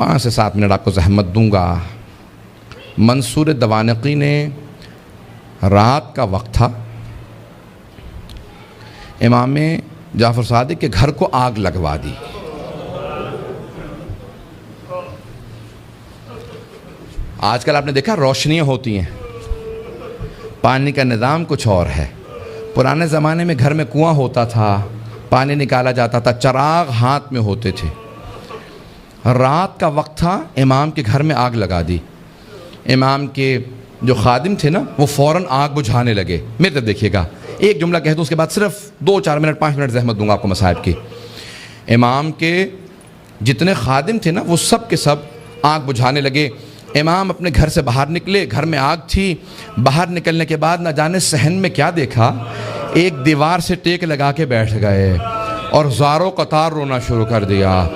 5 سے 7 منٹ آپ کو زحمت دوں گا۔ منصور دوانقی نے رات کا وقت تھا، امام جعفر صادق کے گھر کو آگ لگوا دی۔ آج کل آپ نے دیکھا روشنیاں ہوتی ہیں، پانی کا نظام کچھ اور ہے۔ پرانے زمانے میں گھر میں کنواں ہوتا تھا، پانی نکالا جاتا تھا، چراغ ہاتھ میں ہوتے تھے۔ رات کا وقت تھا، امام کے گھر میں آگ لگا دی۔ امام کے جو خادم تھے نا وہ فوراً آگ بجھانے لگے۔ میرے طرف دیکھیے گا، ایک جملہ کہہ دوں اس کے بعد صرف 2-4 منٹ 5 منٹ زحمت دوں گا آپ کو مصائب کی۔ امام کے جتنے خادم تھے نا وہ سب کے سب آگ بجھانے لگے۔ امام اپنے گھر سے باہر نکلے، گھر میں آگ تھی۔ باہر نکلنے کے بعد نہ جانے صحن میں کیا دیکھا، ایک دیوار سے ٹیک لگا کے بیٹھ گئے اور زاروں قطار رونا شروع کر دیا۔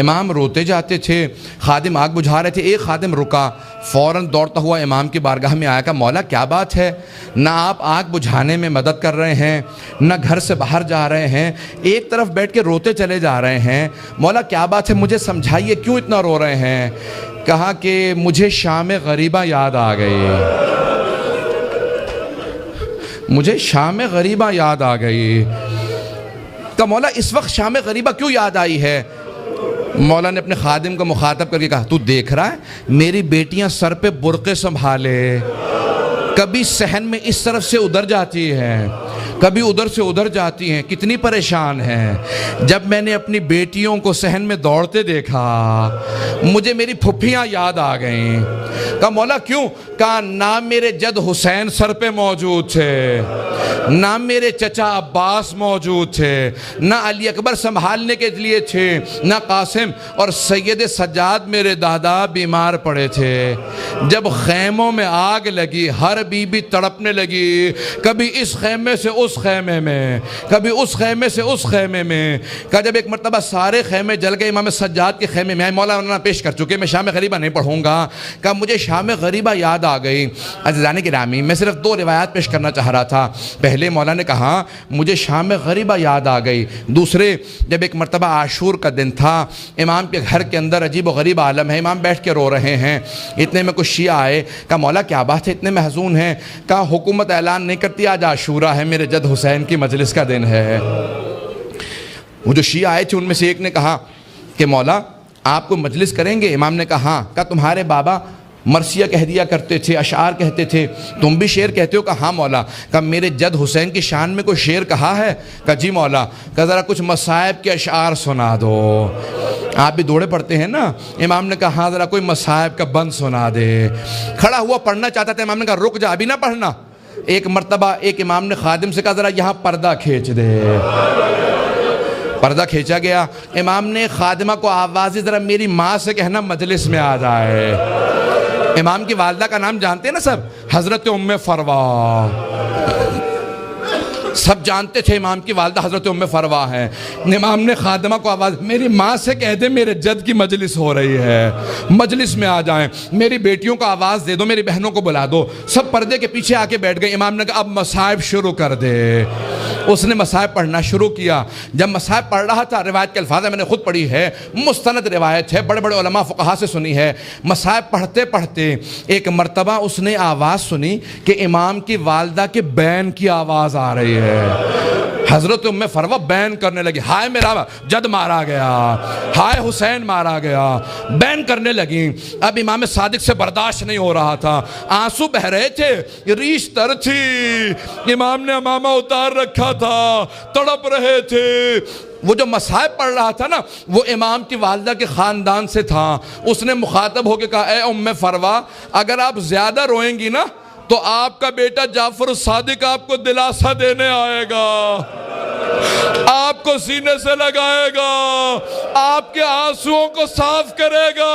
امام روتے جاتے تھے، خادم آگ بجھا رہے تھے۔ ایک خادم رکا، فوراً دوڑتا ہوا امام کی بارگاہ میں آیا، کہا مولا کیا بات ہے، نہ آپ آگ بجھانے میں مدد کر رہے ہیں، نہ گھر سے باہر جا رہے ہیں، ایک طرف بیٹھ کے روتے چلے جا رہے ہیں، مولا کیا بات ہے، مجھے سمجھائیے کیوں اتنا رو رہے ہیں۔ کہا کہ مجھے شام غریبہ یاد آ گئی، مجھے شام غریبہ یاد آ گئی۔ کہا مولا اس وقت شام غریبہ کیوں یاد آئی ہے؟ مولا نے اپنے خادم کو مخاطب کر کے کہا تو دیکھ رہا ہے میری بیٹیاں سر پہ برقعے سنبھالے، کبھی صحن میں اس طرف سے ادھر جاتی ہیں، کبھی ادھر سے ادھر جاتی ہیں، کتنی پریشان ہیں۔ جب میں نے اپنی بیٹیوں کو صحن میں دوڑتے دیکھا مجھے میری پھپھیاں یاد آ گئیں۔ کہا مولا کیوں؟ کہا نہ میرے جد حسین سر پہ موجود تھے، نہ میرے چچا عباس موجود تھے، نہ علی اکبر سنبھالنے کے لیے تھے، نہ قاسم، اور سید سجاد میرے دادا بیمار پڑے تھے۔ جب خیموں میں آگ لگی ہر بی بی تڑپنے لگی، کبھی اس خیمے سے اس خیمے میں، کبھی اس خیمے سے اس خیمے میں۔ کہا جب ایک مرتبہ سارے خیمے جل گئے، امام سجاد کے خیمے میں آئے، مولانا پیش کر چکے، میں شام غریبہ نہیں پڑھوں گا۔ کہا مجھے شام غریبہ یاد آ گئی۔ عزیزان گرامی میں صرف 2 روایات پیش کرنا چاہ رہا تھا۔ پہلے مولا نے کہا مجھے شام غریبہ یاد آ گئی، دوسرے جب ایک مرتبہ عاشور کا دن تھا، امام کے گھر کے اندر عجیب و غریب عالم ہے، امام بیٹھ کے رو رہے ہیں، اتنے میں کچھ شیعہ آئے۔ کہا مولا کیا بات ہے اتنے محزون ہیں؟ کہا حکومت اعلان نہیں کرتی آج عاشورہ ہے، میرے جد حسین کی مجلس کا دن ہے۔ وہ جو شیعہ آئے تھے ان میں سے ایک نے کہا کہ مولا آپ کو مجلس کریں گے؟ امام نے کہا ہاں۔ کہا تمہارے بابا مرثیہ کہہ دیا کرتے تھے، اشعار کہتے تھے، تم بھی شعر کہتے ہو؟ کہا ہاں مولا۔ کہا میرے جد حسین کی شان میں کوئی شعر کہا ہے؟ کہا جی مولا۔ کہا ذرا کچھ مصائب کے اشعار سنا دو، آپ بھی دوڑے پڑتے ہیں نا۔ امام نے کہا ہاں ذرا کوئی مصائب کا بند سنا دے۔ کھڑا ہوا پڑھنا چاہتا تھا، امام نے کہا رک جا ابھی نہ پڑھنا۔ ایک مرتبہ ایک امام نے خادم سے کہا ذرا یہاں پردہ کھینچ دے، پردہ کھینچا گیا۔ امام نے خادمہ کو آوازی ذرا میری ماں سے کہنا مجلس میں آ جائے۔ امام کی والدہ کا نام جانتے ہیں نا سب، حضرت ام فروا، سب جانتے تھے امام کی والدہ حضرت ام فروا ہیں۔ امام نے خادمہ کو آواز میری ماں سے کہہ دے میرے جد کی مجلس ہو رہی ہے، مجلس میں آ جائیں، میری بیٹیوں کو آواز دے دو، میری بہنوں کو بلا دو۔ سب پردے کے پیچھے آ کے بیٹھ گئے۔ امام نے کہا اب مصائب شروع کر دے۔ اس نے مصائب پڑھنا شروع کیا۔ جب مصائب پڑھ رہا تھا، روایت کے الفاظ میں نے خود پڑھی ہے، مستند روایت ہے، بڑے بڑے علماء فقہا سے سنی ہے، مصائب پڑھتے پڑھتے ایک مرتبہ اس نے آواز سنی کہ امام کی والدہ کے بین کی آواز آ رہی ہے۔ حضرت ام فروا بین کرنے لگی، ہائے میرا جد مارا گیا، ہائے حسین مارا گیا، بین کرنے لگی۔ اب امام صادق سے برداشت نہیں ہو رہا تھا، آنسو بہ رہے تھے، ریش تر تھی، امام نے امامہ اتار رکھا تھا، تڑپ رہے تھے۔ وہ جو مصائب پڑھ رہا تھا نا وہ امام کی والدہ کے خاندان سے تھا۔ اس نے مخاطب ہو کے کہا اے ام فروا اگر آپ زیادہ روئیں گی نا تو آپ کا بیٹا جعفر صادق آپ کو دلاسا دینے آئے گا، آپ کو سینے سے لگائے گا، آپ کے آنسوؤں کو صاف کرے گا،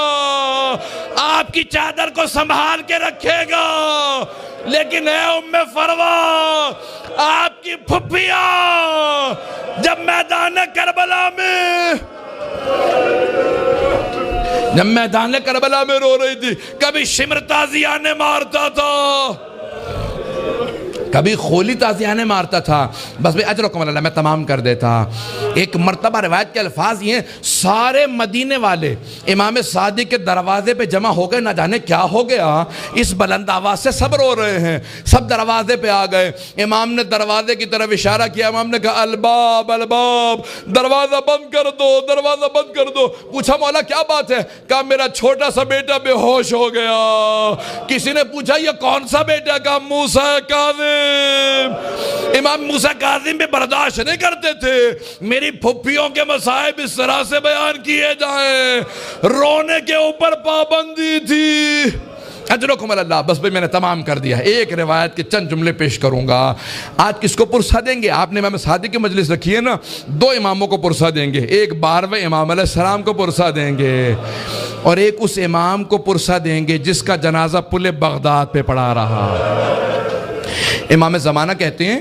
آپ کی چادر کو سنبھال کے رکھے گا۔ لیکن اے ام فروا آپ کی پھپھیاں جب میدان کربلا میں رو رہی تھی، کبھی شمر تازیانے مارتا تھا، کبھی خولی تازیانے مارتا تھا. بس بھئی اجرکم اللہ، میں تمام کر دیتا. ایک مرتبہ روایت کے الفاظ یہ ہیں، سارے مدینے والے امام صادق کے دروازے پہ جمع ہو گئے. نہ جانے کیا ہو گیا، اس بلند آواز سے سب رو رہے ہیں. سب دروازے پہ آ گئے. امام نے دروازے کی طرف اشارہ کیا. امام نے کہا الباب الباب، دروازہ بند کر دو، دروازہ بند کر دو. پوچھا مولا کیا بات ہے؟ کہا میرا چھوٹا سا بیٹا بے ہوش ہو گیا. کسی نے پوچھا یہ کون سا بیٹا؟ کہا موسیٰ کاظم. امام موسیٰ کاظم بھی برداشت نہیں کرتے تھے میری پھپھیوں کے مصائب اس طرح سے بیان کیے جائیں. رونے کے اوپر پابندی تھی. اجرکم اللہ. بس بھئی میں نے تمام کر دیا. ایک روایت کے چند جملے پیش کروں گا. آج کس کو پرسہ دیں گے؟ آپ نے امام صادق کی مجلس رکھی ہے نا، دو اماموں کو پرسہ دیں گے. ایک 12ویں امام علیہ السلام کو پرسہ دیں گے، اور ایک اس امام کو پرسہ دیں گے جس کا جنازہ پل بغداد پہ پڑا رہا. امام زمانہ کہتے ہیں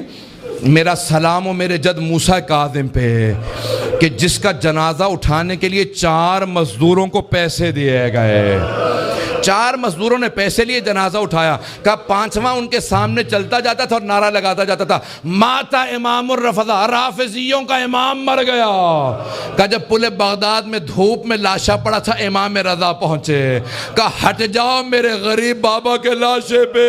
میرا سلام و میرے جد موسیٰ کاظم پہ، کہ جس کا جنازہ اٹھانے کے لیے 4 مزدوروں کو پیسے دیے گئے. 4 مزدوروں نے پیسے لیے جنازہ اٹھایا. کہا 5واں ان کے سامنے چلتا جاتا تھا اور نعرہ لگاتا جاتا تھا ماتا امام الرفضہ، رافضیوں کا امام مر گیا. کہا جب پل بغداد میں دھوپ میں لاشا پڑا تھا امام رضا پہنچے. کہا ہٹ جاؤ میرے غریب بابا کے لاشے پہ،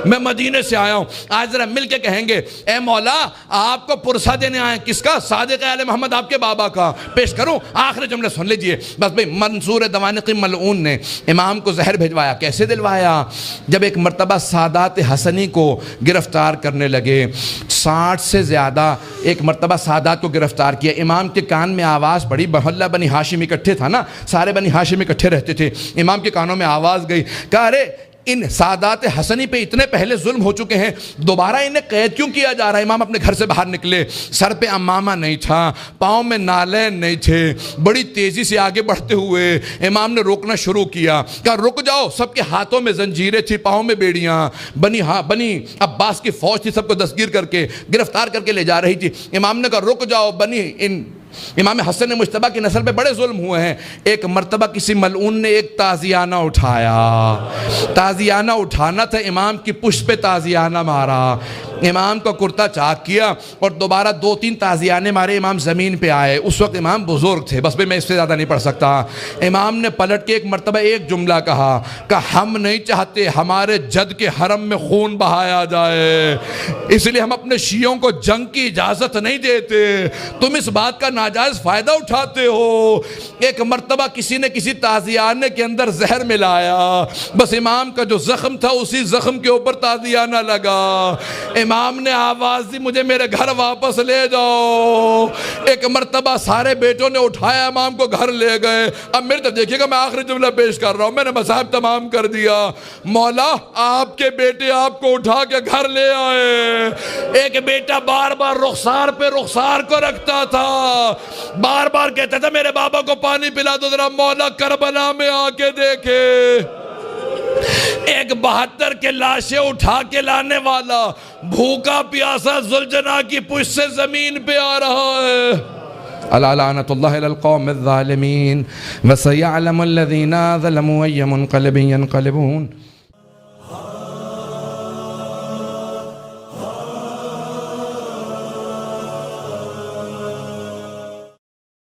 میں مدینے سے آیا ہوں. آج ذرا مل کے کہیں گے اے مولا آپ کو پرسہ دینے آئے. کس کا؟ صادق آل محمد آپ کے بابا کا. پیش کروں؟ آخری جملے سن لیجئے. بس بھئی منصور دوانقی ملعون نے امام کو زہر بھیجوایا. کیسے دلوایا؟ جب ایک مرتبہ سادات حسنی کو گرفتار کرنے لگے، 60 سے زیادہ ایک مرتبہ سادات کو گرفتار کیا. امام کے کان میں آواز پڑی. محلہ بنی ہاشم اکٹھے تھا نا، سارے بنی ہاشم اکٹھے رہتے تھے. امام کے کانوں میں آواز گئی. کہا ارے ان سادات حسنی پہ اتنے پہلے ظلم ہو چکے ہیں، دوبارہ انہیں قید کیوں کیا جا رہا ہے؟ امام اپنے گھر سے باہر نکلے. سر پہ امامہ نہیں تھا، پاؤں میں نالین نہیں تھے. بڑی تیزی سے آگے بڑھتے ہوئے امام نے روکنا شروع کیا. کہا رک جاؤ. سب کے ہاتھوں میں زنجیریں تھی، پاؤں میں بیڑیاں. بنی عباس کی فوج تھی، سب کو دستگیر کر کے گرفتار کر کے لے جا رہی تھی. امام نے کہا رک جاؤ. امام حسن مجتبیٰ کی نسل پہ بڑے ظلم ہوئے ہیں. ایک مرتبہ کسی ملعون نے ایک تازیانہ اٹھایا. تازیانہ اٹھانا تھا، امام کی پشت پہ تازیانہ مارا. امام کا کرتا چاک کیا اور دوبارہ 2-3 تازیانے مارے. امام زمین پہ آئے. اس وقت امام بزرگ تھے. بس میں اس سے زیادہ نہیں پڑھ سکتا. امام نے پلٹ کے ایک مرتبہ ایک جملہ کہا کہ ہم نہیں چاہتے ہمارے جد کے حرم میں خون بہایا جائے، اس لیے ہم اپنے شیعوں کو جنگ کی اجازت نہیں دیتے. تم اس بات کا ناجائز فائدہ اٹھاتے ہو. ایک مرتبہ کسی نے کسی تازیانے کے اندر زہر ملایا. بس امام کا جو زخم تھا اسی زخم کے اوپر تازیانہ لگا. امام نے آواز دی مجھے میرے گھر واپس لے جاؤ. ایک مرتبہ سارے بیٹوں نے اٹھایا، امام کو گھر لے گئے. اب میرے طرف دیکھیے گا، میں آخری جملہ پیش کر رہا ہوں. میں نے مصائب تمام کر دیا. مولا آپ کے بیٹے آپ کو اٹھا کے گھر لے آئے. ایک بیٹا بار بار رخسار پہ رخسار کو رکھتا تھا، بار بار کہتا تھا میرے بابا کو پانی پلا دو ذرا، مولا کربلا میں آ کے دیکھے. ایک 72 کے لاشیں اٹھا کے لانے والا بھوکا پیاسا ذوالجناح کی پشت سے زمین پہ آ رہا ہے. الا لعنۃ اللہ علی القوم الظالمین وسیعلم الذین ظلموا ای منقلب ینقلبون.